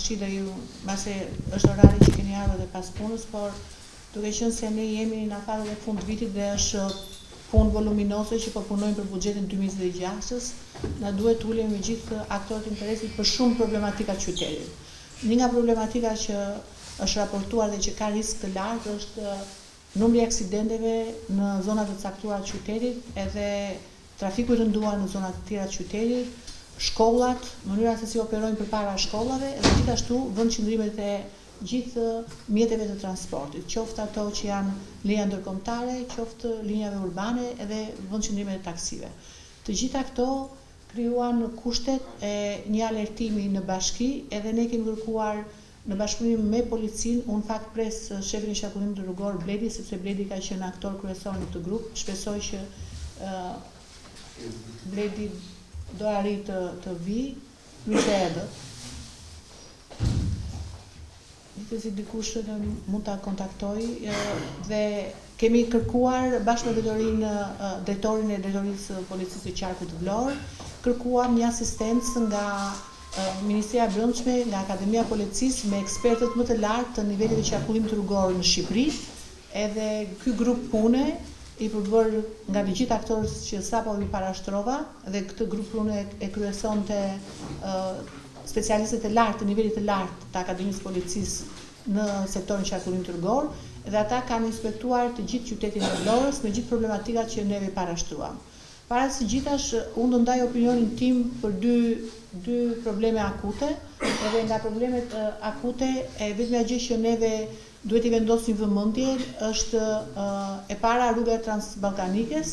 ushqi deri mbase është orari që keni ardhur dhe pas punës, por duke qenë se ne jemi në afatet e fund vitit dhe është punë voluminoze që po punojmë për buxhetin 2026-s, na duhet të ulemi me gjithë aktorët interesit për shumë problematika të qytetit. Një nga problematika që është raportuar dhe që ka risk të lartë është numri i aksidenteve në zonat të caktuara të qytetit, edhe trafiku i rënduar në zonat të tjera të qytetit, shkollat, mënyra se si operojnë përpara shkollave, dhe gjithashtu vendqëndrimet e gjithë mjeteve të transportit, qoftë ato që janë linja ndërkombëtare, qoftë linjave urbane edhe vendqëndrimet e taksive. Të gjitha këto krijuan kushtet e një alertimi në bashki, edhe ne kemi kërkuar në bashkëpunim me policinë, unë fakt pres shefin e qarkullimit rrugor Bledi, sepse Bledi ka qenë aktor kryesor në këtë grup. Shpresoj që Bledi do arrit të vi, mirë se erdhët. Ditë si dikush mund ta kontaktoj dhe kemi kërkuar bashkë me drejtorin e drejtorisë policisë së qarkut të Vlorë, kërkuam një asistencë nga Ministria e Brendshme, nga Akademia e Policisë, me ekspertët më të lartë të nivelit të qarkullimit rrugor në Shqipëri, edhe ky grup pune i përbër nga të gjithë aktorët që sapo i parashtrova, dhe këtë grup pune e kryesonte specialistët e lartë, të nivelit të lartë të Akademisë Policisë në sektorin qarkullimit rrugor, dhe ata kanë inspektuar të gjithë qytetin e Vlorës me gjithë problematikat që neve parashtruam. Para së gjithash, unë do ndaj opinionin tim për dy probleme akute, edhe nga problemet akute e vetmja gjë që neve duhet i vendosim vëmendje është e para rruga e Transballkanikës,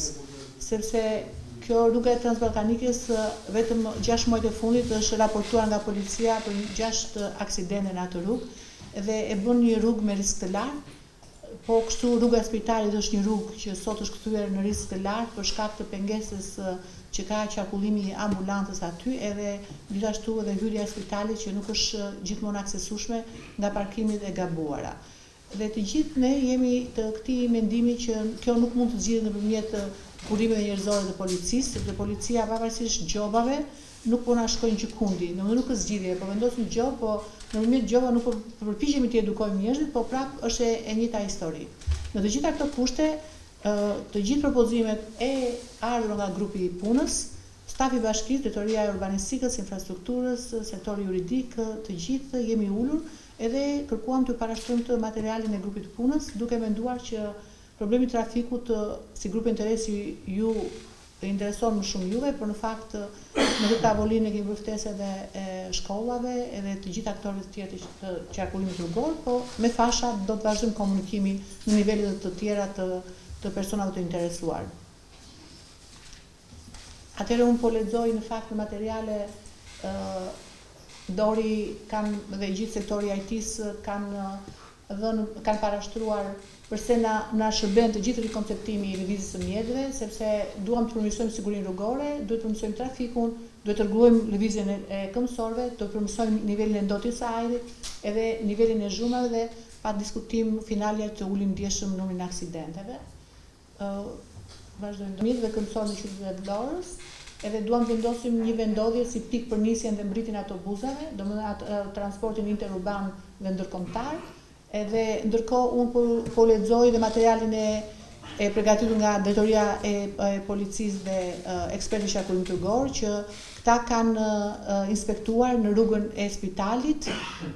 sepse kjo rruga e Transballkanikës vetëm 6 muajt e fundit është raportuar nga policia për 6 aksidente në atë rrugë dhe e bën një rrugë me risk të lartë. Po kështu rruga e Spitalit është një rrugë që sot është kthyer në risk të lartë për shkak të pengesës që ka qarkullimi i ambulancës aty, edhe gjithashtu edhe hyrja e Spitalit që nuk është gjithmonë aksesueshme nga parkimet e gabuara. Dhe të gjithë ne jemi të këtij mendimi që kjo nuk mund të zgjidhet nëpërmjet burimeve njerëzore të policisë, sepse policia pavarësisht gjobave nuk po na shkojnë gjikundi, nuk është zgjidhje, po vendosin gjobë, po nëpërmjet gjobave nuk po përpiqemi të edukojmë njerëzit, po prap është e njëjta histori. Në të gjitha këto kushte, të gjithë propozimet e ardhur nga grupi i punës, stafi i bashkisë, drejtoria e urbanistikës, infrastrukturës, sektori juridik, të gjithë jemi ulur edhe kërkuam të parashtrojmë të materialin e grupit të punës, duke menduar që problemi i trafikut si grup interesi ju intereson më shumë juve, por në fakt në këtë tavolinë kemi bërë ftesë edhe e shkollave, edhe të gjithë aktorëve të tjerë të qarkullimit rrugor, po me fasha do të vazhdojmë komunikimin në nivele të tjera të personave të interesuar. Atëherë unë po lexoj në fakt në materiale Dori dhe gjithë sektori IT-s kanë parashtruar përse na shërben të gjithë rikonceptimi i lëvizjes së mjetëve, sepse duam të përmirësojmë sigurinë rrugore, duhet të përmirësojmë trafikun, duhet të rregullojmë lëvizjen e këmbësorëve, të përmirësojmë nivelin e ndotjes së ajrit, edhe nivelin e zhurmave dhe pa diskutim finalja të ulim ndjeshëm numrin e aksidenteve. Vazhdojmë mjetëve këmbësorë në qytetin e Vlorës, edhe duam vendosim një vendodhje si pikë për nisjen dhe mbritjen e autobusave, domethënë transportin interurban dhe ndërkombëtar. Edhe ndërkohë unë po lexoj dhe materialin e përgatitur nga drejtoria e policisë dhe ekspertë i qarkullimit rrugor, që këta kanë inspektuar në rrugën e Spitalit,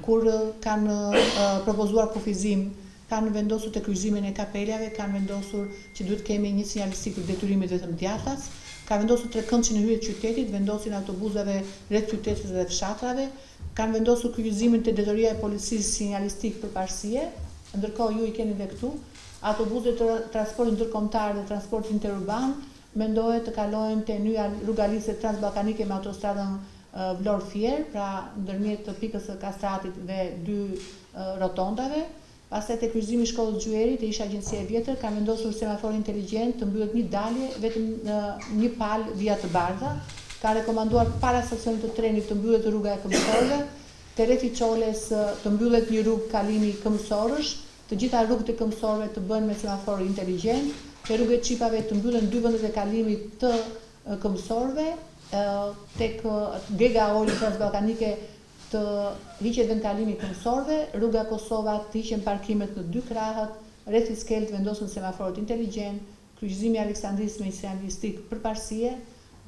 kur kanë propozuar kufizim, kanë vendosur të kryqëzimin e kapeljave, kanë vendosur që duhet kemi një sinjalistik për detyrimet vetëm djathtas, ka vendosur trekëndçin në hyrje të qytetit, vendosin autobusave rreth qytetit dhe fshatrave, kanë vendosur kryqëzimin te drejtoria e policisë sinjalistik për parësie, ndërkohë ju i keni dhe këtu, autobuset të transportit ndërkombëtar dhe transportit interurban mendohet të kalojnë te nyja rrugalisë transballkanike me autostradën Vlorë-Fier, pra ndërmjet pikës së Kastratit dhe 2 rotondave. Pastaj te kryqëzimi i shkollës Gjuerit, e ish agjencia e vjetër, kanë vendosur semafor inteligjent të mbyllet një dalje vetëm një palë via të bardha. Ka rekomanduar para stacionit të trenit të mbyllet rruga e Këmbësorëve, te rrethi Çoles të mbyllet një rrugë kalimi Këmbësorësh, të gjitha rrugët e Këmbësorëve të bëhen me semafor inteligjent, te rruga e Çipave të mbyllen 2 vendet e kalimit të Këmbësorëve, tek Gega Oli Transballkanike të hiqet vendkalimi këmbësorëve, rruga Kosova të hiqen parkimet në 2 krahët, rreth iskelet vendosen semaforët inteligjent, kryqëzimi Aleksandris me Islamistik përparësie,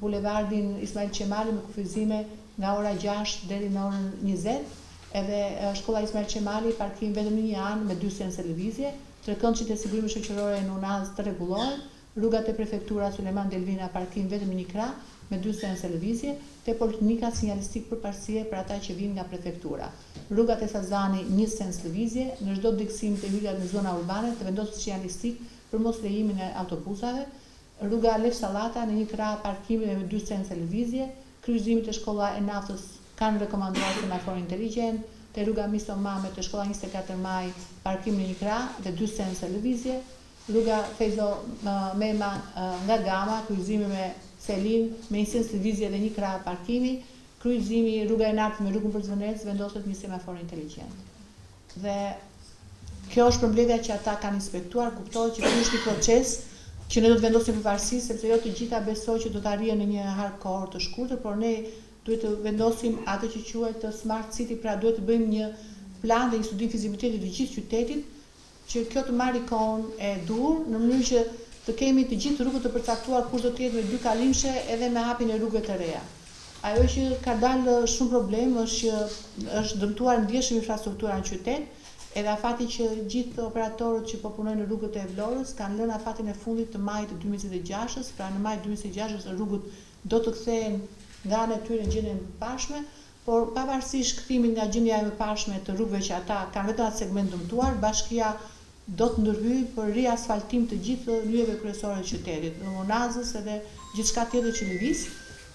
bulevardin Ismail Qemali me kufizime nga ora 6 deri në orën 20, edhe shkolla Ismail Qemali parkim vetëm në një anë me 2 seanse lëvizje, trekëndshit e sigurimit shoqërore në UNAZ të rregullohen, rrugat e prefektura Suleman Delvina parkim vetëm në një krah me 2 seanse lëvizje, te Poliklinika sinjalistik përparësie për ata që vinë nga prefektura. Rrugat e Sazani 1 seans lëvizje, në çdo diksim të hyrjat në zona urbane të vendosur sinjalistik për mos lejimin e autobusave, rruga Lef Sallata në një krah parkimi me 2 seanse lëvizje, kryqëzimit të shkolla e naftës kanë rekomanduar semafor inteligjent, te rruga Misto Mame të shkolla 24 Maj parkim në një krah dhe 2 seanse lëvizje, rruga Fejzo Mema nga Gama, kryqëzimi me Selin me një seans lëvizje dhe një krah parkimi, kryqëzimi rruga e Nartë me rrugën për Zvënec vendoset një semafor inteligjent. Dhe kjo është përmbledhja që ata kanë inspektuar, kuptohet që ky është një proces që ne do të vendosim përparësi, sepse jo të gjitha besoj që do të arrihen në një kohë të shkurtër, por ne duhet të vendosim atë që quhet Smart City, pra duhet të bëjmë një plan dhe një studim fizibiliteti të gjithë qytetit, që kjo të marrë kohën e dur, në mënyrë që të kemi të gjithë rrugët të përcaktuar kush do të jetë me 2 kalimshe edhe me hapjen e rrugëve të reja. Ajo që ka dalë shumë problem është dëmtuar ndjeshëm infrastruktura në qytet, edhe afati që gjithë operatorët që po punojnë në rrugët e Vlorës kanë lënë afatin e fundit të majit të 2026, pra në maj 2026 rrugët do të kthehen nga ana e tyre në gjendje e mëparshme, por pavarësisht kthimit nga gjendja e mëparshme të rrugëve që ata kanë vetëm atë segment dëmtuar, bashkia do të ndërhyjë për riasfaltim të gjithë lyheve kryesore të qytetit, në UNAZ-ës edhe gjithçka tjetër që lëviz,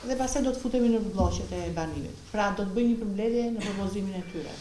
dhe pastaj do të futemi në blloqet e banimit. Pra do të bëjmë një përmbledhje në propozimin e tyre.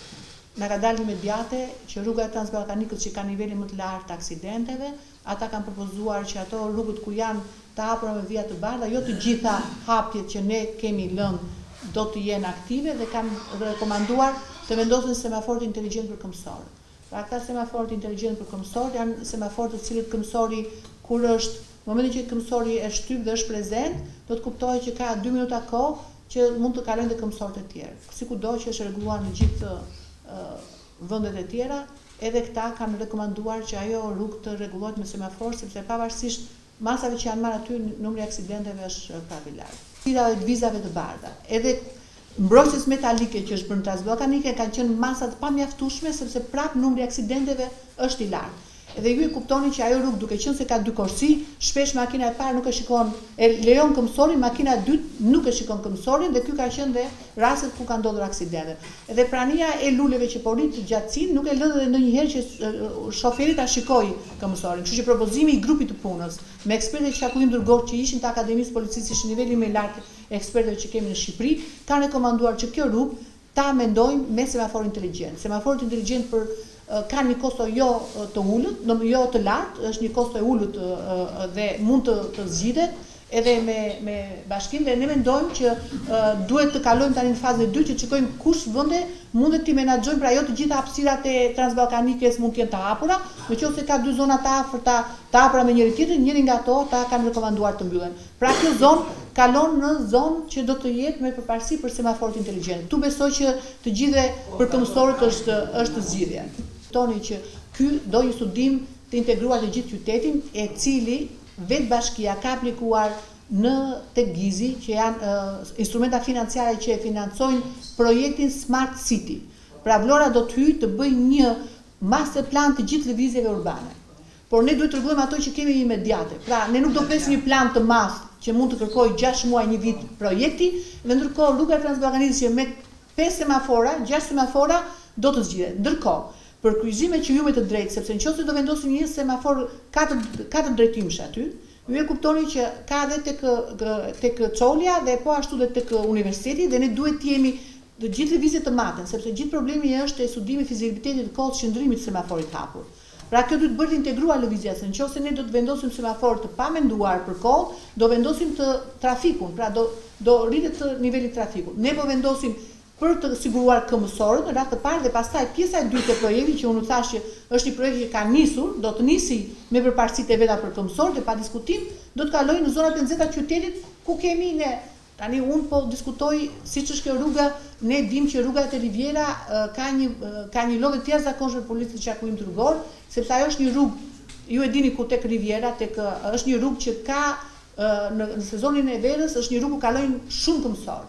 Na ka dalë imediate që rruga e Transballkanikës që ka nivelin më të lartë të aksidenteve, ata kanë propozuar që ato rrugët ku janë të hapura me vija të bardha, jo të gjitha hapjet që ne kemi lënë do të jenë aktive dhe kanë rekomanduar të vendosen semaforët inteligjent për këmbësorë. Pra këta semaforët inteligjent për këmbësorë janë semaforët të cilët këmbësori kur është, në momentin që këmbësori e shtyp dhe është prezent, do të kuptohet që ka 2 minuta kohë që mund të kalojnë dhe këmbësorët e tjerë. Sikudo që është rregulluar në gjithë vendet e tjera, edhe këta kanë rekomanduar që ajo rrugë të rregullohet me semafor, sepse pavarësisht masave që janë marrë aty, numri i aksidenteve është prapë i lartë. Sidave të vizave të bardha, edhe mbrojtjes metalike që është bërë në Transballkanike kanë qenë masa të pamjaftueshme, sepse prapë numri i aksidenteve është i lartë. Edhe ju e kuptoni që ajo rrugë duke qenë se ka 2 korsi, shpesh makina e parë nuk e shikon, e lejon këmbësorin, makina e dytë nuk e shikon këmbësorin, dhe ky ka qenë dhe rastet ku ka ndodhur aksidente. Edhe prania e luleve që po rrit gjatësinë nuk e lë edhe ndonjëherë që shoferi ta shikojë këmbësorin. Kështu që propozimi i grupit të punës me ekspertë që takuim dërgor që ishin të Akademisë Policisë, ishin niveli më i lartë ekspertëve që kemi në Shqipëri, kanë rekomanduar që kjo rrugë ta mendojmë me semafor inteligjent. Semaforët inteligjent kanë një kosto jo të ulët, jo të lartë, është një kosto e ulët dhe mund të zgjidhet edhe me bashkim, dhe ne mendojmë që duhet të kalojmë tani në fazën e dytë që të shikojmë kush vende mundet të menaxhojmë, pra jo të gjitha hapësirat e Transballkanikës mund të jenë të hapura, nëse ka 2 zona të afërta të hapura me njëri tjetrin, njëri nga ato ata kanë rekomanduar të mbyllen. Pra kjo zonë kalon në zonë që do të jetë me përparësi për semaforët inteligjent. Tu besoj që të gjithë për këmbësorët është zgjidhja. Toni që ky do një studim të integruar të gjithë qytetin, e cili vetë bashkia ka aplikuar në tek Gizi, që janë instrumenta financiare që e financojnë projektin Smart City. Pra Vlora do të hyjë të bëjë një master plan të gjithë lëvizjeve urbane. Por ne duhet të rregullojmë ato që kemi imediate. Pra ne nuk do presim një plan të madh që mund të kërkojë 6 muaj, 1 vit projekti, dhe ndërkohë rruga e Transballkanisë që me 5 semafora, 6 semafora do të zgjidhet. Ndërkohë, për kryqëzime që ju me të drejtë, sepse nëse do vendosim një semafor 4 drejtimsh aty, ju e kuptoni që ka edhe tek Çolja dhe po ashtu dhe tek universiteti, dhe ne duhet të jemi të gjithë lëvizjet të matën, sepse gjithë problemi është e studimit fizibilitetit të kohës qëndrimit të semaforit hapur. Pra kjo duhet bërë të integruar lëvizja, se nëse ne do të vendosim semafor të pamenduar për kohë, do vendosim të trafikun, pra do rritet niveli i trafikut. Ne po vendosim për të siguruar këmbësorët në radhë të parë, dhe pastaj pjesa e dytë e projektit, që unë thash që është një projekt që ka nisur, do të nisi me përparësitë e veta për këmbësorët dhe pa diskutim, do të kalojë në zonat e nxehta të qytetit ku kemi ne Tani unë po diskutoj siç është kjo rruga, ne dim që rruga te Riviera ka një lodhje të jashtëzakonshme policisë të qarkullimit rrugor, sepse ajo është një rrugë, ju e dini ku tek Riviera, është një rrugë që ka në sezonin e verës, është një rrugë ku kalojnë shumë këmbësorë.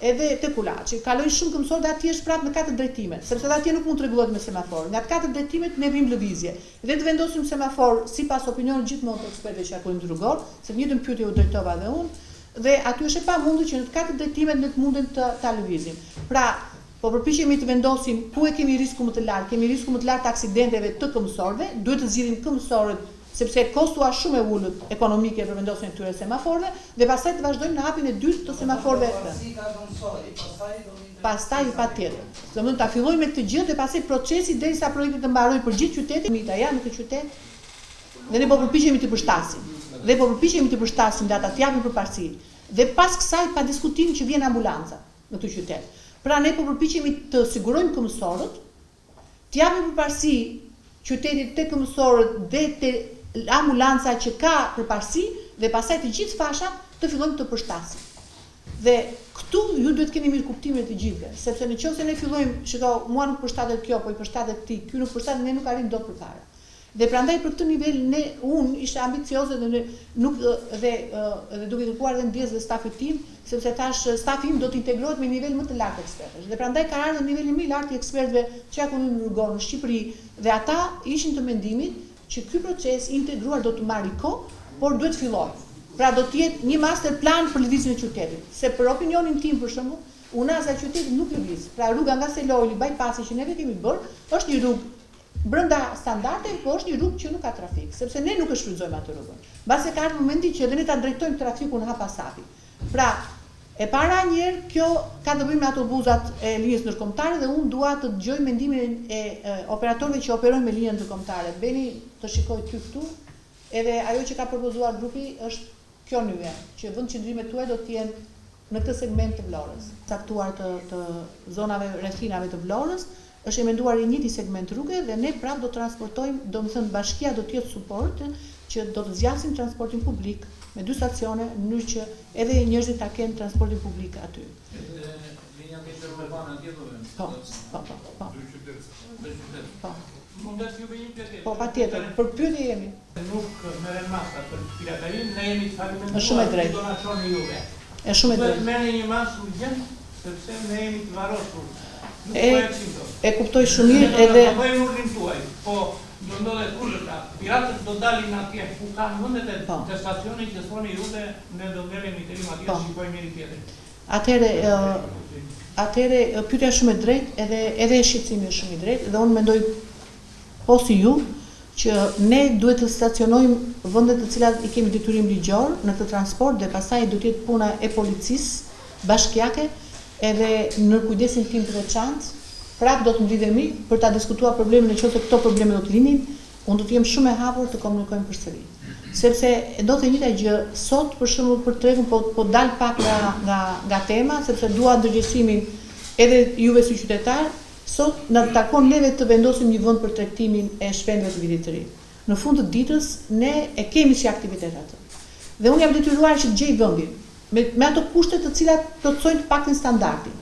Edhe te Kulaçi, kalojnë shumë këmbësorë dhe atje është prapë në katër drejtimet, sepse atje nuk mund të rregullohet me semafor. Nga të katër drejtimet ne vim lëvizje. Dhe të vendosim semafor sipas opinionit gjithmonë të ekspertëve të qarkullimit rrugor, se në njëjtën pyetje u drejtova dhe unë, dhe aty është e pamundur që në të katër drejtimet ne të munden ta lëvizim. Pra, po përpiqemi të vendosim ku e kemi risku më të lartë, kemi risku më të lartë të aksidenteve të këmbësorëve, duhet të zgjidhim këmbësorët sepse kostu është shumë e ulët ekonomike për vendosjen e këtyre semaforëve dhe pastaj të vazhdojmë në hapjen e dytë të semaforëve. Pastaj patjetër. Domethënë ta fillojmë me këtë gjë dhe pastaj procesi derisa projekti të mbarojë për gjithë qytetin, mita janë në këtë qytet. Dhe ne po përpiqemi të përshtasim. Dhe ata të japin përparësi. Dhe pas kësaj pa diskutim që vjen ambulanca në këtë qytet. Pra ne po përpiqemi të sigurojmë këmbësorët, të japim përparësi qytetit te këmbësorët dhe te ambulanca që ka përparësi dhe pastaj të gjithë fashat të fillojmë të përshtasim. Dhe këtu ju duhet keni mirë kuptimin e të gjithëve, sepse nëse ne fillojmë, shiko, mua nuk përshtatet kjo, po i përshtatet ti, ky nuk përshtatet, ne nuk arrim dot përpara. Dhe prandaj për këtë nivel unë isha ambicioze dhe duke kërkuar edhe ndjes dhe stafit tim, sepse tash stafi im do të integrohet me nivel më të lartë ekspertësh. Dhe prandaj ka ardhur niveli më i lartë i ekspertëve që qarkullimin rrugor në Shqipëri dhe ata ishin të mendimit që ky proces integruar do të marrë kohë, por duhet fillojë. Pra do të jetë një master plan për lëvizjen e qytetit. Se për opinionin tim për shembull, unaza e qytetit nuk lëviz. Pra rruga nga Selojli, bypassi që neve kemi bërë, është një rrugë brenda standarde, por është një rrugë që nuk ka trafik, sepse ne nuk e shfrytëzojmë atë rrugën. Mbase ka ardhur momenti që edhe ne ta drejtojmë trafikun hapas hapi. Pra, e para njerë kjo ka të bëjë me autobusat e linjës ndërkombëtare dhe unë dua të dëgjoj mendimin e operatorëve që operojnë me linjën ndërkombëtare. Beni të shikoj ty këtu, edhe ajo që ka propozuar grupi është kjo nyje, që vendqendrimet tuaja do të jenë në këtë segment të Vlorës, caktuar të zonave rrethinave të Vlorës, është e menduar i njëjti segment rruge dhe ne prapë do transportojmë, domethënë bashkia do të jetë suport që do të zgjasim transportin publik me 2 stacione, në mënyrë që edhe njerëzit ta kenë transportin publik aty. Linja tjetër me banë atje do vëmë? Po. Po. Mundet ju bëjmë pyetje? Po, patjetër, për pyetje jemi. Nuk merren masa për piratarin, ne jemi të falimentuar. Është shumë e drejtë. Do na çoni juve. Është shumë e drejtë. Merrni një masë urgjent, sepse ne jemi të varrosur. E kuptoj shumë mirë edhe po e urdhën tuaj. Po do ndodhet urrëta. Piratët do dalin atje ku kanë vendet e stacionit që thoni juve, ne do merremi deri atje shikojmë njëri tjetrin. Atëre pyetja shumë e drejtë edhe shqetësimi është shumë i drejtë dhe unë mendoj po si ju që ne duhet të stacionojmë vendet të cilat i kemi detyrim ligjor në të transport dhe pastaj do të jetë puna e policisë bashkiake edhe në kujdesin tim të veçantë. Prapë do të mblidhemi për ta diskutuar problemin nëse këto probleme do të linin, unë do të jem shumë e hapur të komunikojmë përsëri. Sepse do të njëjta gjë sot për shembull për tregun po dal pak nga tema, sepse dua ndërgjegjësimin edhe juve si qytetar, sot na takon neve të vendosim një vend për tregtimin e shpendëve të vitit të ri. Në fund të ditës ne e kemi si aktivitet atë. Dhe unë jam detyruar që të gjej vendin me ato kushte të cilat plotësojnë të paktën standardin.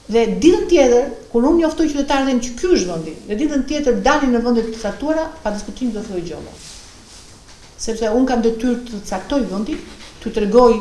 Dhe ditën tjetër, kur unë njoftoj qytetarët që ky është vendi, dhe ditën tjetër dalin në vende të caktuara, pa diskutim do thojë gjalla. Sepse unë kam detyrë të caktoj vendin, t'u tregoj,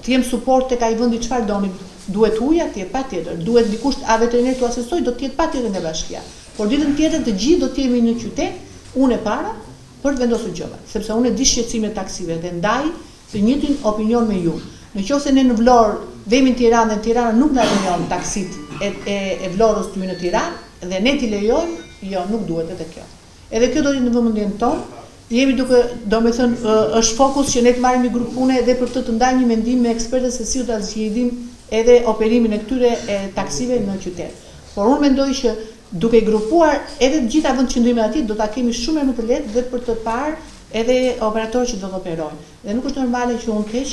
të jem suport tek ai vendi çfarë doni, duhet ujë atje patjetër, duhet dikush a veterinar t'u asistoj, do të jetë patjetër nga bashkia. Por ditën tjetër të gjithë do të jemi në qytet, unë e para për të vendosur gjëra, sepse unë e di shqetësimin e taksive dhe ndaj të njëjtin opinion me ju. Nëse ne në Vlorë vemi në Tiranë dhe Tirana nuk na lejon taksit e Vlorës të hyjnë në Tiranë dhe ne t'i lejojmë, jo, nuk duhet edhe kjo. Edhe kjo do të jetë në vëmendjen tonë. Jemi duke, domethënë, është fokus që ne të marrim një grup pune edhe për të ndajmë një mendim me ekspertët se si do ta zgjidhim edhe operimin e këtyre taksive në qytet. Por unë mendoj që duke i grupuar edhe të gjitha vendqendrimet atje do ta kemi shumë më të lehtë dhe për të parë edhe operatorë që do të operojnë. Dhe nuk është normale që unë keq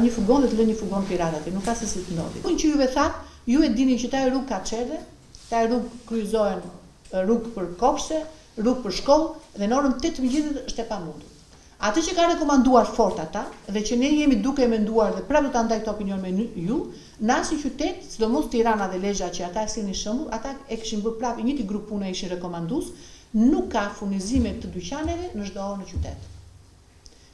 një fugon dhe të lë një fugon pirat aty, nuk ka se si të ndodhi. Unë që juve thatë, ju e dini që ta rrugë ka çerdhe, ta rrugë kryqëzohen rrugë për kopshte, rrugë për shkollë dhe në orën 8 mëngjesit është e pamundur. Atë që ka rekomanduar fort ata, dhe që ne jemi duke menduar dhe prapë do ta ndaj këtë opinion me ju, në asnjë qytet, sidomos Tirana dhe Lezhë që ata sillnin shembull, ata e kishin bërë prapë njëti grup pune ishin rekomandues, nuk ka furnizime të dyqaneve në çdo orë në qytet.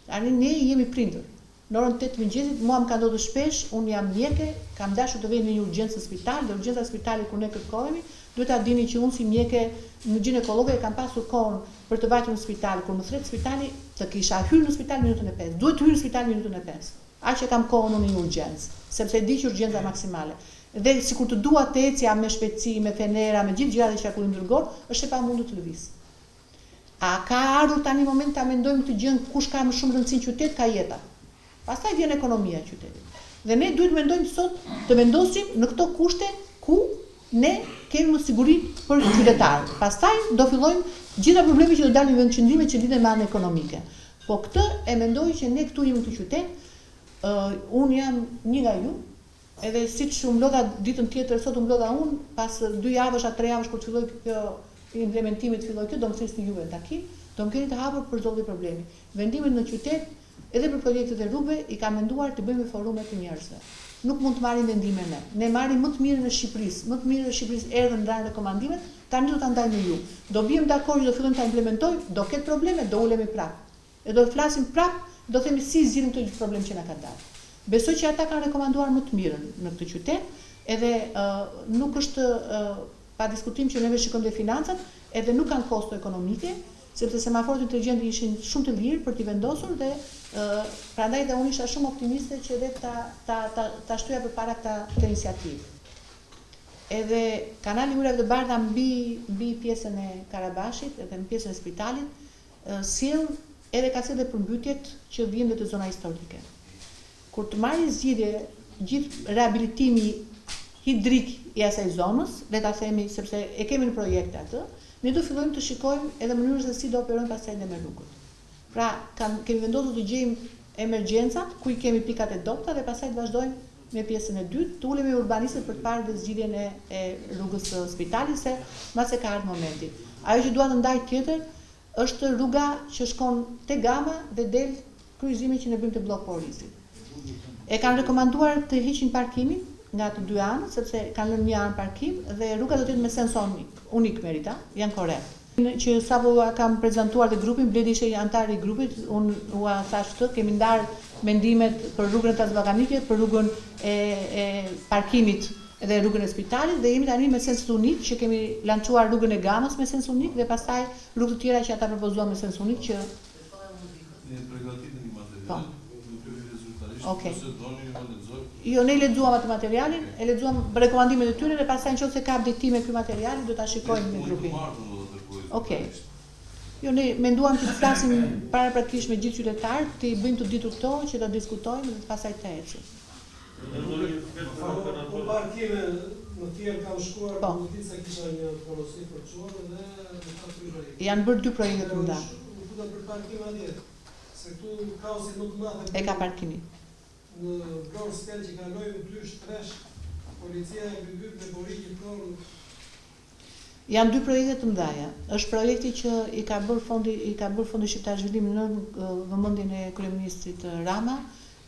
Tani ne jemi prindër. Në orën 8 mëngjesit, mua më ka ndodhur shpesh, unë jam mjeke, kam dashur të vej në një urgjencë spital, dhe urgjenca spitali ku ne kërkohemi, duhet ta dini që unë si mjeke në ginekologe kam pasur kohën për të vajtur në spital, kur më thret spitali, të kisha hyrë në spital minutën e 5. Duhet të hyrë në spital minutën e 5. Aq e kam kohën unë në një urgjencë, sepse di që urgjenca maksimale. Dhe sikur të dua të ecja me shpejtësi, me fenera, me gjithë gjërat e qarkullimit rrugor, është e pamundur të lëviz. A ka ardhur tani moment ta mendojmë këtë gjë, kush ka më shumë rëndësi në qytet ka jeta. Pastaj vjen ekonomia e qytetit. Dhe ne duhet mendojmë sot të vendosim në këto kushte ku ne kemi më siguri për qytetarët. Pastaj do fillojmë gjitha problemet që do dalin në vendqëndrime që lidhen me anën ekonomike. Po këtë e mendoj që ne këtu jemi në këtë qytet, unë jam një nga ju, edhe siç u mblodha ditën tjetër, sot u mblodha unë, pas 2 javësh a 3 javësh kur të filloj kjo implementimi të filloj kjo, do më thjesht juve në takim, do më keni të hapur për çdo lloj problemi. Vendimet në qytet edhe për projektet e rrugëve i ka menduar të bëjmë forume të njerëzve. Nuk mund të marrim vendime ne. Ne marrim më të mirën e Shqipërisë. Më të mirën e Shqipërisë erdhën ndan rekomandimet, tani do ta ndaj me ju. Do bijmë dakord që do fillojmë ta implementojmë, do ketë probleme, do ulemi prapë. E do të flasim prapë, do themi si zgjidhim këtë problem që na ka dalë. Besoj që ata kanë rekomanduar më të mirën në këtë qytet, edhe nuk është pa diskutim që neve shikojmë dhe financat, edhe nuk kanë kosto ekonomike, sepse semaforët inteligjent ishin shumë të lirë për t'i vendosur dhe prandaj dhe unë isha shumë optimiste që edhe ta shtoja përpara këtë iniciativë. Edhe kanali Ujrave të Bardha mbi pjesën e Karabashit edhe në pjesën e spitalit sjell edhe ka sjellë përmbytjet që vijnë nga zona historike. Kur të marrë zgjidhje gjithë rehabilitimi hidrik i asaj zonës, le ta themi sepse e kemi në projekte atë, ne do fillojmë të shikojmë edhe mënyrën se si do operojmë pastaj me rrugët. Pra, kemi vendosur të gjejmë emergjencat, ku i kemi pikat e dobta dhe pastaj të vazhdojmë me pjesën e dytë, të ulemi urbanistët për të parë dhe zgjidhjen e rrugës së spitalit, se mase ka ardhur momenti. Ajo që dua të ndaj tjetër është rruga që shkon te Gama dhe del kryqëzimi që ne bëjmë te blok Porrizit. E kanë rekomanduar të hiqin parkimin nga të dy anët, sepse kanë lënë një anë parkim dhe rruga do të jetë me sens unik merita, janë korrekt. Që sapo kam prezantuar dhe grupin, Bledi ishte antar i grupit, unë ua thash këtë, kemi ndarë mendimet për rrugën e Transbalkanike, për rrugën e parkimit dhe rrugën e spitalit dhe jemi tani me sens unik që kemi lançuar rrugën e Gamës me sens unik dhe pastaj rrugë të tjera që ata propozuan me sens unik që Okay. Jo, ne lexuam atë materialin, e lexuam rekomandimet e tyre dhe pastaj nëse ka updatime ky material do ta shikojmë me grupin. Okej. Jo, ne menduam që të flasim paraprakisht me gjithë qytetarët, të i bëjmë të ditur këto që ta diskutojmë dhe pastaj të ecim. Po parkime në tjerë kam shkuar, në ditë se kisha një porosi për çuar dhe janë bërë 2 projekte të mëdha. Ku do për parkime atje? Se këtu kaosi nuk ndodhet. E ka parkimin. Në Vlorë stel që kalojmë 2-3, policia e mbytyr me borikë Vlorë. Janë 2 projekte të mëdha. Është projekti që i ka bërë fondi shqiptar zhvillim në vëmendjen e kryeministrit Rama.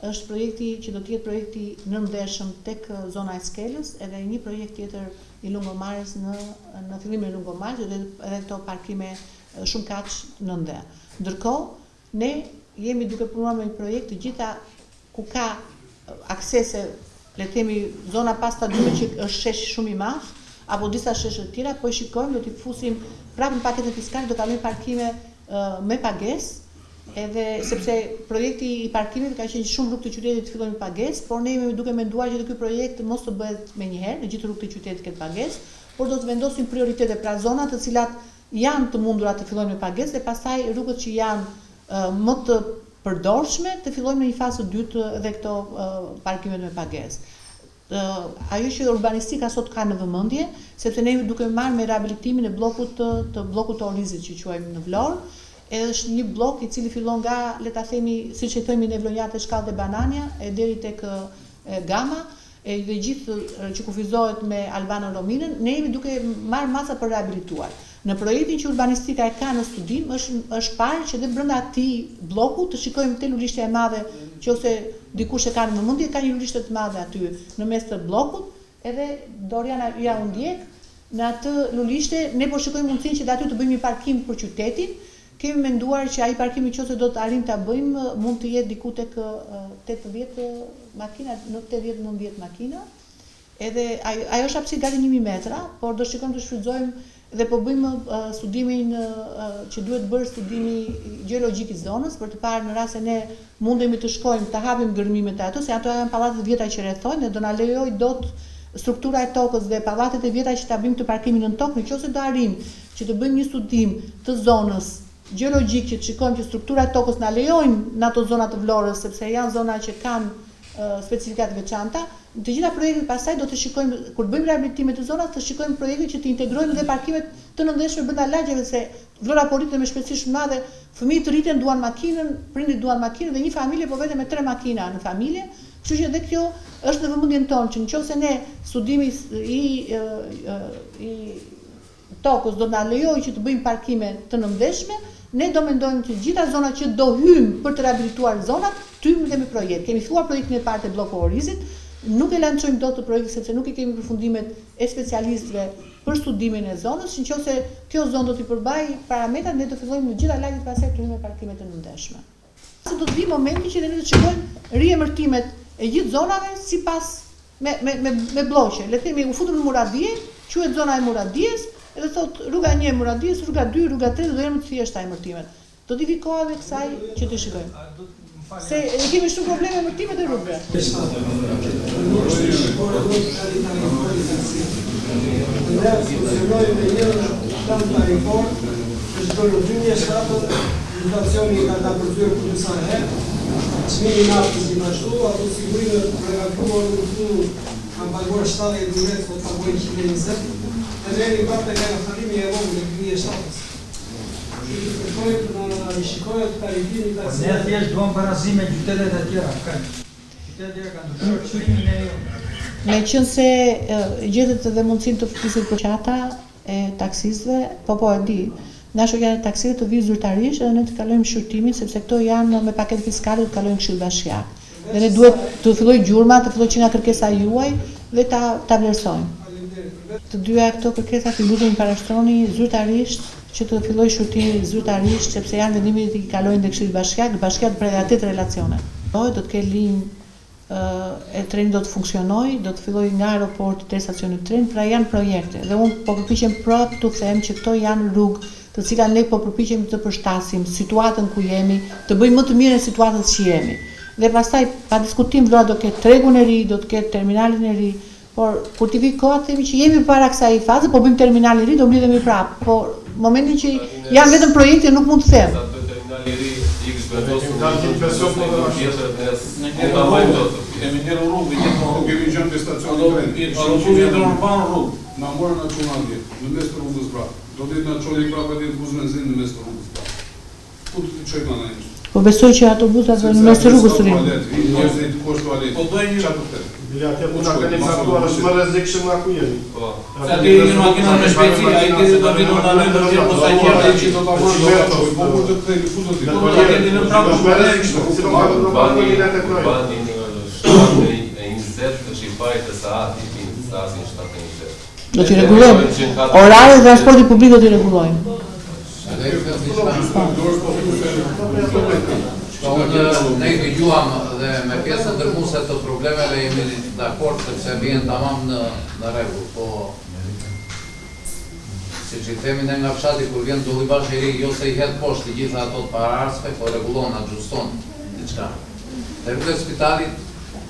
Është projekti që do të jetë projekti nëndeshëm tek zona e Skelës, edhe një projekt tjetër i Lungomarës në fillimin e Lungomarës dhe edhe këto parkime shumë kaq nënde. Ndërkohë, ne jemi duke punuar me një projekt të gjitha ku ka aksese, le të themi zona pas stadiumit që është shesh shumë i madh, apo disa sheshe të tjera, po i shikojmë, do t'i fusim prapë në paketën fiskale, do kalojmë parkime me pagesë, edhe sepse projekti i parkimit ka qenë shumë rrugë të qytetit të fillojnë me pagesë, por ne jemi duke menduar që ky projekt mos të bëhet menjëherë, në gjithë rrugët të qytetit ketë pagesë, por do të vendosim prioritete pra zona të cilat janë të mundura të fillojnë me pagesë dhe pastaj rrugët që janë më të përdorshme të fillojmë në një fazë të dytë dhe këto parkimet me pagesë. Ajo që urbanistika sot ka në vëmendje, sepse ne duke marrë me rehabilitimin e bllokut të Orrizit që quajmë në Vlorë, është një blok i cili fillon nga, le ta themi, siç e themi ne Vlonjate shkallë e Banania e deri tek Gama, dhe gjithë që kufizohet me Albano Rominën, ne jemi duke marrë masa për rehabilituar. Në projektin që urbanistika e ka në studim, është parë që dhe brenda atij bloku të shikojmë te lulishtja e madhe, nëse dikush e ka në vëmendje, ka një lulishtë të madhe aty në mes të bllokut, edhe Doriana ja u ndjek, në atë lulishte ne po shikojmë mundësinë që dhe aty të bëjmë një parkim për qytetin. Kemi menduar që ai parkimi nëse do të arrim ta bëjmë, mund të jetë diku tek 80 makina, në 80-90 makina. Edhe ajo është hapësirë gati 1000 metra, por do shikojmë të shfrytëzojmë dhe po bëjmë studimin që duhet bërë studimi gjeologjik i zonës për të parë në rast se ne mundemi të shkojmë të hapim gërmimet e ato, se ato janë pallatet e vjetra që rrethojnë dhe do na lejoj dot struktura e tokës dhe pallatet e vjetra që ta bëjmë të parkimin në tokë, nëse do arrim që të bëjmë një studim të zonës gjeologjik që të shikojmë që struktura e tokës na lejojnë në ato zona të Vlorës, sepse janë zona që kanë specifikat veçanta. Të gjitha projektet pastaj do të shikojmë, kur bëjmë rehabilitimet të zonës, të shikojmë projekte që të integrojmë dhe parkimet të nëndeshme brenda lagjeve, se Vlora po rritet me shpejtësi shumë madhe, fëmijët të rriten duan makinën, prindit duan makinën dhe një familje po vetëm me 3 makina në familje, kështu që edhe kjo është në vëmendjen tonë që nëse ne studimi i tokës do na lejojë që të bëjmë parkime të nëndeshme, ne do mendojmë që gjitha zonat që do hyjmë për të rehabilituar zonat, të hyjmë dhe me projekt. Kemi filluar projektin e parë të bloku Orizit, nuk e lançojmë dot të projektin sepse nuk i kemi përfundimet e specialistëve për studimin e zonës, nëse kjo zonë do t'i përbajë parametrat, ne do fillojmë në gjitha lagjet pastaj të hyjmë me parkime të nëndeshme. Se do të vi momenti që ne do të shikojmë riemërtimet e gjithë zonave sipas me blloqe. Le të themi u futëm në Muradije, quhet zona e Muradijës, edhe thot rruga 1 e Muradijës, rruga 2, rruga 3 do jenë të thjeshta emërtimet. Do t'i vi koha dhe kësaj që të shikojmë. Se kemi shumë probleme me emërtimet e rrugëve. Inflacioni ka ta përzyrë për disa herë, çmimi i naftës gjithashtu, ato sigurime përgatuar në fund kanë paguar 70 mijë, po pagojnë 120. Dhe ne jemi prapë tek falimi e vogël në 2007. Ne thjesht duam barazime qytetet e tjera. Qytetet e tjera kanë ndryshuar çmimin e jo. Meqense gjetet edhe mundësinë të flisit për qata e taksistëve, po e di. Nga shoqja e taksive të vijë zyrtarisht edhe ne të kalojmë shqyrtimin sepse këto janë me paketë fiskale të kalojnë këshill bashkiak. Dhe ne duhet të filloj gjurma, të filloj që nga kërkesa juaj dhe ta vlerësojmë. Të dyja këto kërkesa të lutem parashtroni zyrtarisht që të filloj shqyrtimi zyrtarisht sepse janë vendimet që kalojnë te këshilli bashkiak, bashkia të përgatitet relacione. Do të ketë linjë e treni do të funksionojë, do të fillojë nga aeroporti deri stacioni tren, pra janë projekte. Dhe unë po përpiqem prapë të them që këto janë rrugë të cilat ne po përpiqemi të përshtasim situatën ku jemi, të bëjmë më të mirën situatën që jemi. Dhe pastaj pa diskutim Vlora do ketë tregun e ri, do të ketë terminalin e ri, por kur t'i vi koha themi që jemi përpara kësaj faze, po bëjmë terminalin e ri, do mblidhemi prapë. Por momentin që janë vetëm projekte nuk mund të them. Kemi njerë rrugë, kemi gjënë të stacionit treni. Na morën në qunatje, në mes të rrugës pra. Do të jetë në qojnë pra për të jetë buzë menzinë në mes të rrugës pra. Ku të qoj plana e nështë? Po besoj që autobusat në mes të rrugës të rinë. Njërëzit të koshtë toalet. Po dojnë një... Qatë të të? Bila atje puna organizatuar është më rrezikshëm nga ku jemi. Sa ti një makinë me shpejtësi, ai ti do të ndalojë do të jetë pasagjerë ai që do ta marrë do të po kur të kthejë ku do të do të jetë në prapë rrezikshëm. Si do të bëjmë bani e 20 të shifaj të saati në stasin 7:20. Do t'i rregullojmë. Oraret e transportit publik do t'i rregullojmë. Ne i dëgjuam dhe me pjesën dërmuese të problemeve jemi dakord sepse vjen tamam në rregull, po siç i themi ne nga fshati kur vjen Dollibashi i ri, jo se i hedh poshtë të gjitha ato të paraardhësve, po rregullon, agjuston diçka. Te rruga e spitalit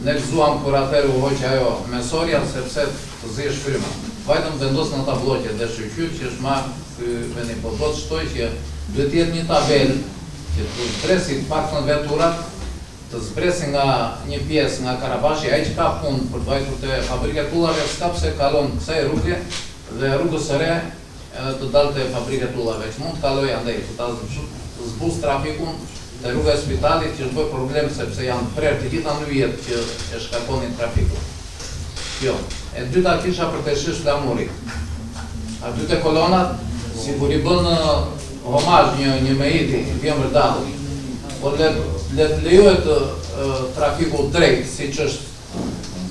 ne gëzuam kur atëherë u hoqi ajo mesoria sepse të zihesh fryma. Vajtëm vendos në ata blloqe dhe shqyr që është marrë ky veni, po do të shtoj që duhet të jetë një tabelë që të zbresin paktën veturat, të zbresin nga një pjesë nga Karabashi, ai që ka punë për të vajtur te fabrika e tullave, s'ka pse kalon kësaj rruge dhe rrugës së re edhe të dalë te fabrika e tullave. Që mund të kaloj andaj, të ta zbus trafikun te rruga e spitalit që është bëj problem sepse janë prerë të gjitha nyjet që e shkakonin trafikun. Jo. E dyta kisha për të shish flamurit. Aty te kolonat si kur i bën homazh një mejiti, vjen vërdalë, po let lejohet trafiku drejt, si që është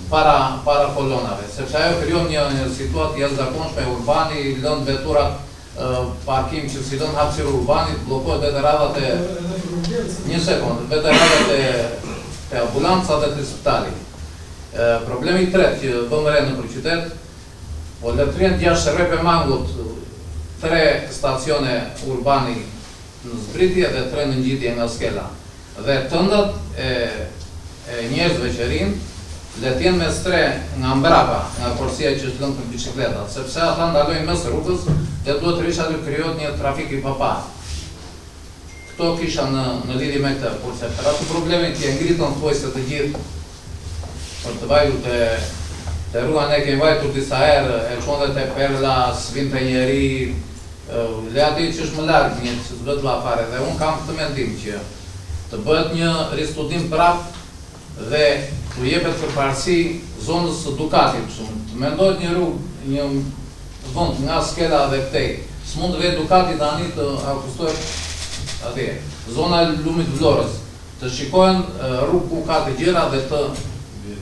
para kolonave, sepse ajo krijon një situatë jashtëzakonshme urbani, lënë veturat parkim që si lënë hapësirë urbanit, bllokohet vetë radhat e ambulancat dhe të spitalit. Problemi i tretë që bëm re nëpër qytet, po letërien 6 rrepe mangut, 3 stacione urbani në zbritje dhe 3 në ngjitje nga skela. Dhe tëndat e njerëzve që rinë, le t'jenë mes 3 nga mbrapa, nga korsia që është lënë për bicikletat, sepse ata ndalojnë mes rrugës dhe duhet rrisha të krijohet një trafik i papar. Këto kisha në lidhje me këtë, kurse për atë problemin që e ngritën thojse të gjithë për të vajtur te rrugë ne kemi vajtur disa herë, e çon te Perla, svinte njeri, le aty që është më larg një që do të fare dhe un kam këtë mendim që të bëhet një ristudim prap dhe u jepet përparësi zonës së Dukatit, të mendohet një rrugë, një vend nga skela dhe këtej. S'mund të vetë Dukati tani të akustohet atje. Zona e Lumit Vlorës, të shikohen rrugë ku ka të gjera dhe të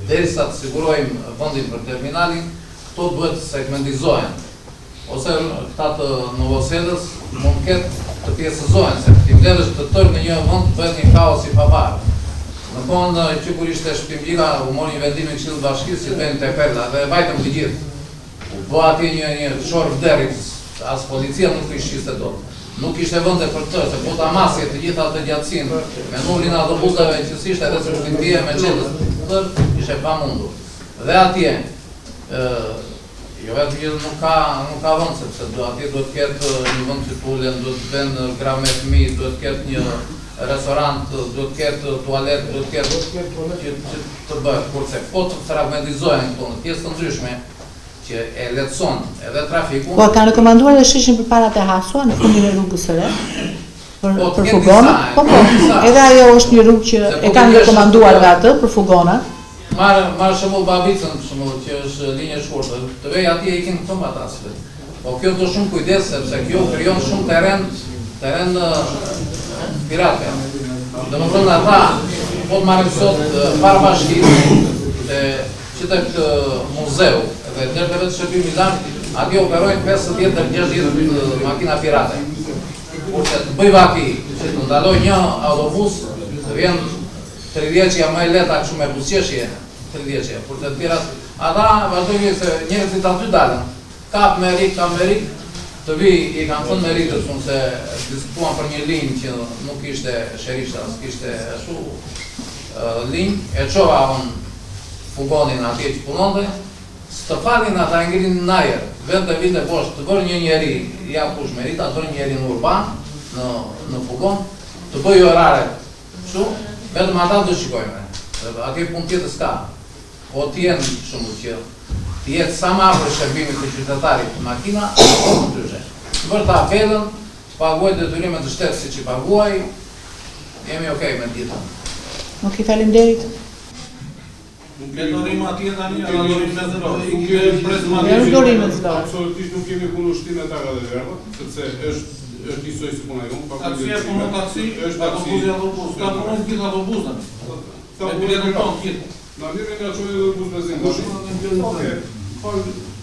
derisa të sigurojmë vendin për terminalin, këto duhet segmentizohen. Ose këta të Novosedës mund ketë të pjesëzohen, se ti mbledhësh të tërë në një vend bëhet një kaos i papar. Në konë që kur ishte Shpimgjika, u mori një vendim në Këshillin e Bashkisë që të venin te Perla dhe vajtëm të gjithë. U bë atje një çorr vderrit, as policia nuk i shiste dot. Nuk ishte vende për të, se po ta masje të gjitha të gjatësinë, me numrin e autobusave që ishte edhe subsidia me çetës, ishte pamundur. Dhe atje jo vetë që nuk ka vend, sepse atje duhet të ketë një vend që tulen, duhet të vend gra me fëmijë, duhet të ketë një restorant, duhet të ketë tualet, duhet të ketë që të bëhet, kurse po të fragmentizohen këto në pjesë të ndryshme që e lehtëson edhe trafikun. Po kanë rekomanduar dhe shishin përpara të Hasua në fundin e rrugës së re për fugonat. Po, edhe ajo është një rrugë që e kanë rekomanduar nga atë për fugonat. Marrë shembull Babicën, për shembull, që është linjë e shkurtër, të vej atje ikin këto mbatasve. Po kjo do shumë kujdes sepse kjo krijon shumë terren pirate. Domethënë ata po të marrin sot para bashkisë që tek muzeu dhe deri te vetë shërbimi i Milan, atje operojnë 50 deri 60 makina pirate. Kurse të bëj vaki që të ndaloj një autobus, të vjen 30-ja më e lehta kështu me buzëqeshje, 30-ja, por të tjerat ata vazhdojnë se njerëzit aty dalën. Kap me rik, të vi i kanë thënë meritës, se diskutuan për një linjë që nuk ishte sherishta, s'kishte ashtu linjë, e çova fugonin atje që punonte, së falin ata ngrin në ajër, vende vite poshtë, të bërë një njeri, ja kush merita, të bërë një njeri në urban, në fugon, të bëj orare, kështu, vetëm ata të shikojme, atje punë tjetër s'ka, po t'jenë shumë që t'jetë sa ma për shërbimit të qytetarit makina, po të ndryshe. Të bërë ta apelën, të paguaj detyrimet të shtetë si që paguaj, jemi okej me tjetën. Ok, faleminderit. Nuk dorim atje tani, dorim me zdo. Nuk dorim me zdo. Absolutisht nuk kemi kundërshtim me taka dhe verbët, sepse është njësoj si puna jonë. Taksi e punon taksi, autobusi autobus, ka punon gjithë autobusën. Me biletën tonë gjithë. Na mirë nga çojë autobus benzinë. Okej.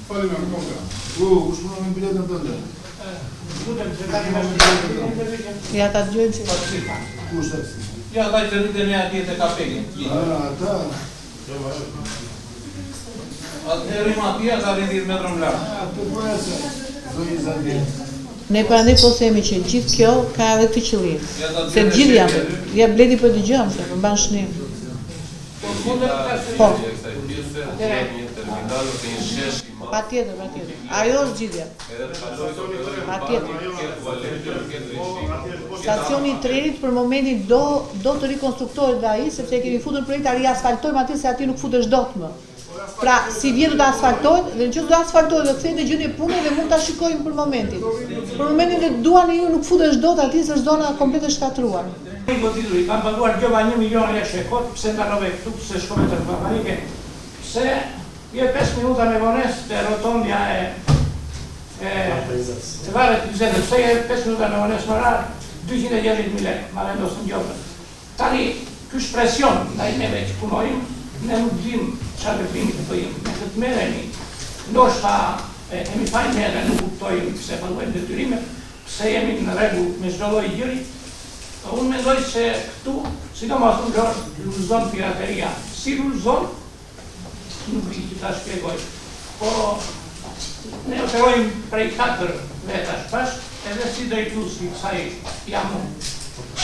Falim me kontra. Kush punon me biletën tënde? Ja ta dëgjojmë si Kush taksi? Ja, ata që rritën e atje të kapegin. Ata. Atë rrim atje, ata rritin metrën lartë. Të përse, do një zandje. Ne prandaj po themi që gjithë kjo ka edhe këtë qëllim. Se gjithë janë, ja bledi po dëgjojmë se përmban shnim. Po. Patjetër. Ajo është gjithja. Patjetër. Stacioni i trenit për momentin do të rikonstruktohet dhe ai, sepse kemi futur projekt ta riasfaltojmë atje se atje nuk futesh dot më. Pra, si vjen do të asfaltohet dhe nëse do asfaltohet do kthehet në gjendje pune dhe mund ta shikojmë për momentin. Për momentin që duani ju nuk futesh dot atje se është zona komplet e shkatruar. I kam paguar gjova 1 milion lekë kot, pse ndalove këtu, pse shkove të fabrike, pse je 5 minuta me vonesë te rotondja e të varet 20, pse e 5 minuta me vonesë më rarë, 210.000 lekë, ma vendosën gjobën. Tani, ky presion ndaj neve që punojmë, ne nuk dim çfarë veprimi të bëjmë, ne të merremi. Ndoshta kemi fajin edhe nuk kuptojmë pse bëjmë detyrime, pse jemi në rregull me çdo lloj gjëri. Unë mendoj se këtu, sidomos unë lulëzon pirateria. Si lulëzon, nuk di që ta shpjegoj. Po, ne operojmë prej 4 vetash bashkë, edhe si drejtues i kësaj jam unë.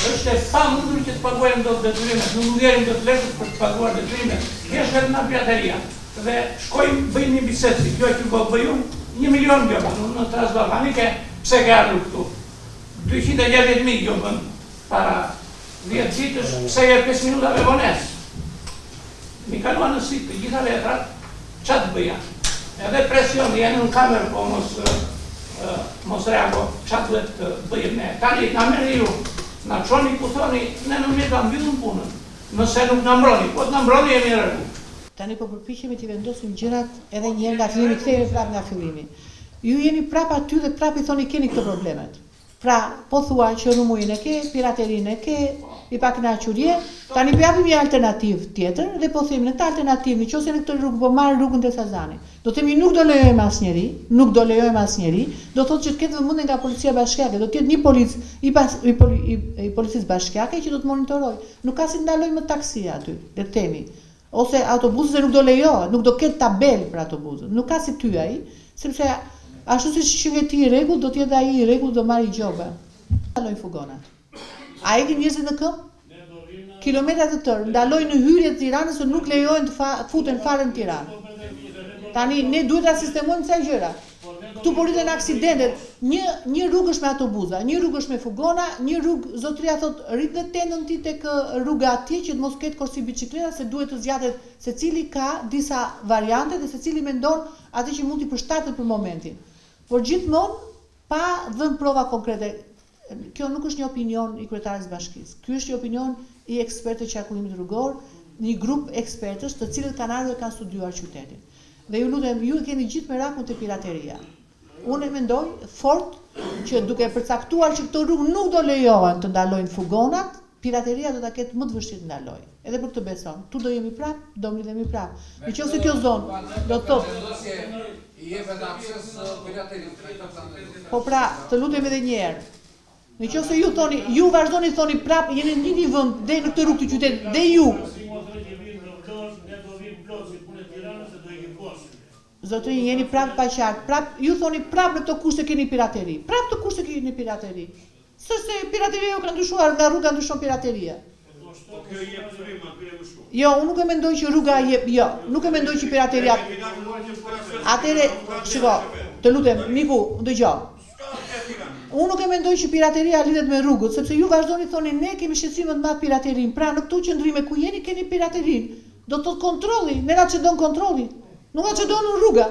Është e pamundur që të paguajmë dot detyrimet, nuk ndjerim dot lekët për të paguar detyrimet. Thjesht vetëm nga pirateria. Dhe shkojmë bëjmë një bisedë, kjo që po bëj unë, 1 milion gjobën, unë në Transbalkanike, pse ke ardhur këtu? 260.000 gjobën para 10 ditësh, pse je 5 minuta me vonesë? Mi kaluan në sitë të gjitha letrat, çfarë të bëja? Edhe presion, jenë në kamerë, po mos reago, çfarë duhet të bëjmë ne? Tani na merri ju, na çoni ku thoni, ne nuk ne ta mbyllëm punën. Nëse nuk na mbroni, po të na mbroni jemi në rregull. Tani po përpiqemi të vendosim gjërat edhe një herë nga fillimi, kthehemi prapë nga fillimi. Ju jeni prapë aty dhe prapë i thoni keni këto problemet. Pra, po thua që rumurin e ke, piraterinë e ke, i pakënaqur je, tani po japim një alternativë tjetër dhe po themi në këtë alternativë, nëse në këtë rrugë po marr rrugën te Sazani. Do themi nuk do lejojmë asnjëri, do thotë që të ketë vëmendje nga policia bashkiake, do të jetë një policë i policisë bashkiake që do të monitorojë. Nuk ka si ndalojmë taksia aty, le të themi. Ose autobusi se nuk do lejohet, nuk do ketë tabelë për autobusin. Nuk ka si ty ai, sepse ashtu si shihet ti i rregull, do të jetë ai i rregull, do marrë gjobën. Ndalojnë fugonat. A ekin njerëzit në këmbë? Kilometra të tërë, ndalojnë në hyrje të Tiranës, se nuk lejohen të futen fare në Tiranë. Tani ne duhet ta sistemojmë kësaj gjëra. Këtu po rriten aksidentet. Një rrugë është me autobuza, një rrugë është me fugona, një rrugë zotria thot rrit në tendën ti tek rruga atje që të mos ketë korsi bicikleta, se duhet të zgjatet, secili ka disa variante dhe secili mendon atë që mund t'i përshtatet për momentin. Por gjithmonë pa dhënë prova konkrete. Kjo nuk është një opinion i kryetares bashkisë. Ky është një opinion i ekspertëve të qarkullimit rrugor, një grup ekspertësh të cilët kanë ardhur dhe kanë studiuar qytetin. Dhe ju lutem, ju e keni gjithë merakun te pirateria. Unë e mendoj fort që duke përcaktuar që këto rrugë nuk do lejohen të ndalojnë fugonat, pirateria do ta ketë më të vështirë të ndalojë. Edhe për këtë beson. Tu do jemi prap, do mlidhemi prap. Nëse kjo zonë do të thotë i jepet akses piraterisë. Po pra, të lutem edhe një herë. Nëse ju thoni, ju vazhdoni thoni prap, jeni në një vend deri në këtë rrugë të qytetit, dhe ju zotëri jeni prapë pa qartë, prapë ju thoni prapë në këto kushte keni pirateri. Prapë të kushte keni pirateri. Sërse pirateria ju ka ndryshuar, nga rruga ndryshon pirateria. Po kjo jep sulm, aty e më shumë. Jo, unë nuk e mendoj që rruga jep, jo, nuk e mendoj që pirateria. Atëre, shiko, të lutem, miku, dëgjoj. Unë nuk e mendoj që pirateria lidhet me rrugët, sepse ju vazhdoni thoni ne kemi shqetësim të madh piraterinë. Pra në këto qendrime ku jeni keni piraterinë. Do të thotë kontrolli, ne na çdon kontrolli. Nuk ka që do në rruga.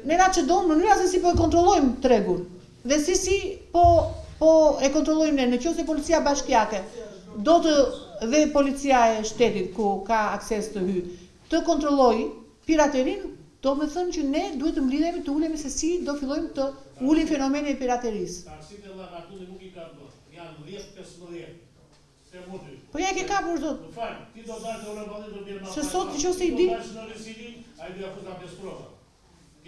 Ne na që do në mënyra se si po e kontrollojmë tregun. Dhe si po e kontrollojmë ne, nëse policia bashkiake do të dhe policia e shtetit ku ka akses të hyj, të kontrollojë piraterinë, do të thënë që ne duhet të mblidhemi, të ulemi se si do fillojmë të ulim fenomenin e piraterisë. Taksitë e llakatut nuk i kanë bërë. Janë 10-15. Po ja ke kapur zot. Ti do dalë të orë do bjerë. Se sot nëse i di. Ai do ja futa pestrova.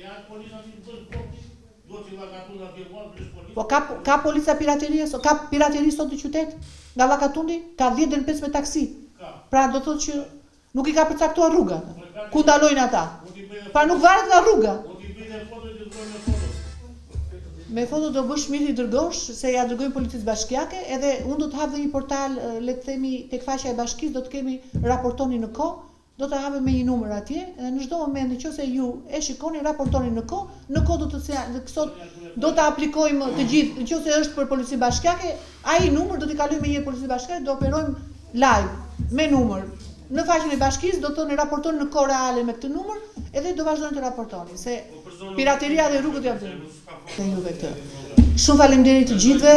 Ja policia i bën kopti, do t'i llakatun atje vonë policia. Po ka policia piraterie, ka pirateri sot në qytet? Nga llakatundi ka 10 deri në 15 taksi. Pra do thotë që nuk i ka përcaktuar rrugat. Ku ndalojnë ata? Pra nuk varet nga rruga. Me foto do bësh mirë i dërgosh, se ja dërgojmë policisë bashkiake, edhe unë do të hap dhe një portal, le të themi, tek faqja e bashkisë, do të kemi raportoni në kohë, do të hapem me një numër atje, edhe në çdo moment nëse ju e shikoni, raportoni në kohë do të sot do të aplikojmë të gjithë, nëse është për policinë bashkiake, ai numër do t'i kalojmë me një policë bashkiake, do operojmë live me numër. Në faqen e bashkisë do të thonë raportoni në kohë reale me këtë numër, edhe do vazhdoni të raportoni, se pirateria dhe rrugët janë të juve këtë. Shumë faleminderit të gjithëve,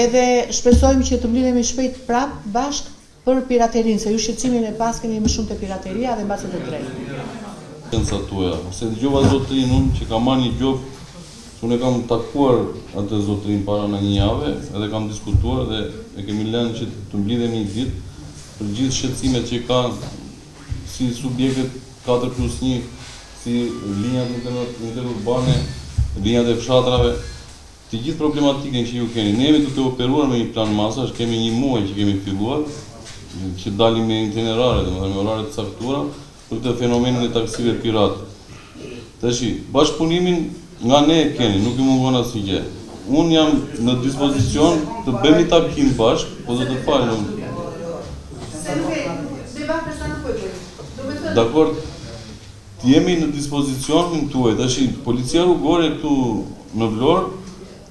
edhe shpresojmë që të mblidhemi shpejt prapë bashkë për piraterinë, se ju shqetësimin e pas keni më shumë te pirateria dhe mbasi të drejtë. Sensa tuaja, se dëgjova zotrin unë që ka marrë një gjobë Unë e kam takuar atë zotrin para në një jave edhe kam diskutuar dhe e kemi lënë që të mblidhemi një ditë për gjithë shqetësimet që ka si subjektet 4+1, si linjat interurbane, linjat e fshatrave, të gjithë problematikën që ju keni. Ne jemi duke operuar me një plan masash, kemi një muaj që kemi filluar, që dalim me itinerare, me orare të caktuara, për këtë fenomenin e taksive pirate. Tashi, bashkëpunimin nga ne e keni, nuk i mungon asnjë gjë. Unë jam në dispozicion të bëjmë takim bashkë, po do të falem. Dakor, jemi në dispozicionin tuaj. Tashi, policia rrugore këtu në Vlorë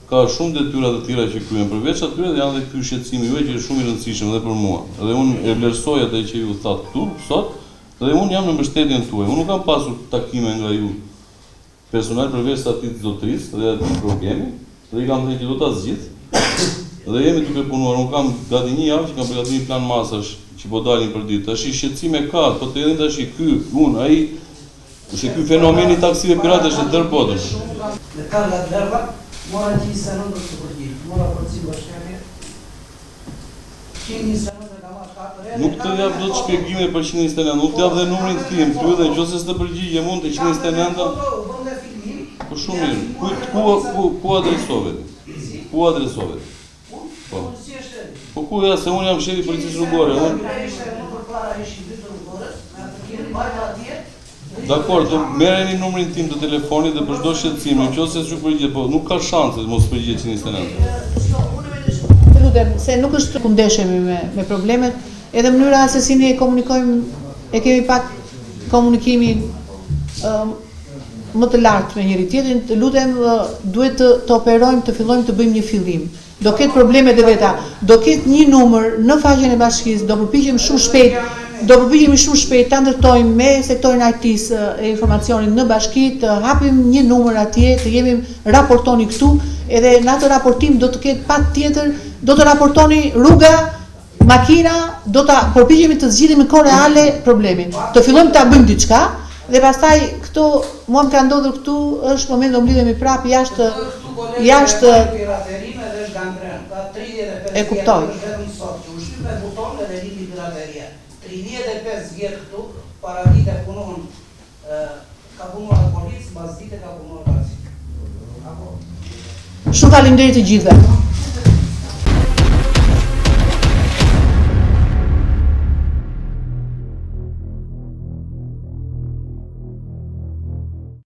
ka shumë detyra të tjera që kryen. Përveç atyre janë edhe ky shqetësimi juaj që është shumë i rëndësishëm edhe për mua. Dhe unë e vlerësoj atë që ju thatë këtu sot, dhe unë jam në mbështetjen tuaj. Unë nuk kam pasur takime nga ju personal përveç atit zotrisë dhe atit problemi, dhe i kam thënë që do ta zgjidh. Dhe jemi duke punuar. Unë kam gati një javë që kam përgatitur një plan masash që po dalin për ditë. Tash shqetësime ka, po të edhe tash ky fenomeni taksive pirate është ndër botën. Në karga të verba, mora 29 të përgjit, mora përci bashkëmje, 129 e ka marrë 4 Nuk të jap dot shpjegime për 129, nuk të jap dhe numrin tim, pyet dhe nëse s'të përgjigje mund të 129. Po shumë mirë. Ku adresove? Ku adresove? Po. Po ku ja se unë jam shefi i policisë rrugore, Dakor, do merreni numrin tim të telefonit dhe për çdo shqetësim, nëse s'ju përgjigjet, po nuk ka shanse të mos përgjigjet 129. Lutem, se nuk është kundeshemi me problemet, edhe mënyra se si ne komunikojmë, e kemi pak komunikimin më të lartë me njëri tjetrin, lutem duhet të operojmë, të fillojmë të bëjmë një fillim. Do ketë problemet e veta, do ketë një numër në faqen e bashkisë, do përpiqemi shumë shpejt ta ndërtojmë me sektorin IT-s e informacionit në bashki, të hapim një numër atje, të jemi raportoni këtu, edhe në atë raportim do të ketë patjetër, do të raportoni rruga, makina, do të përpiqemi të zgjidhim në kohë reale problemin. Të fillojmë ta bëjmë diçka dhe pastaj këto mua më ka ndodhur këtu, është momenti do mblidhemi prapë jashtë e kuptoj. 35 vjetë këtu, para vite punon, ka punuar policë, pas vite ka punuar polici. Shumë faleminderit të gjithëve.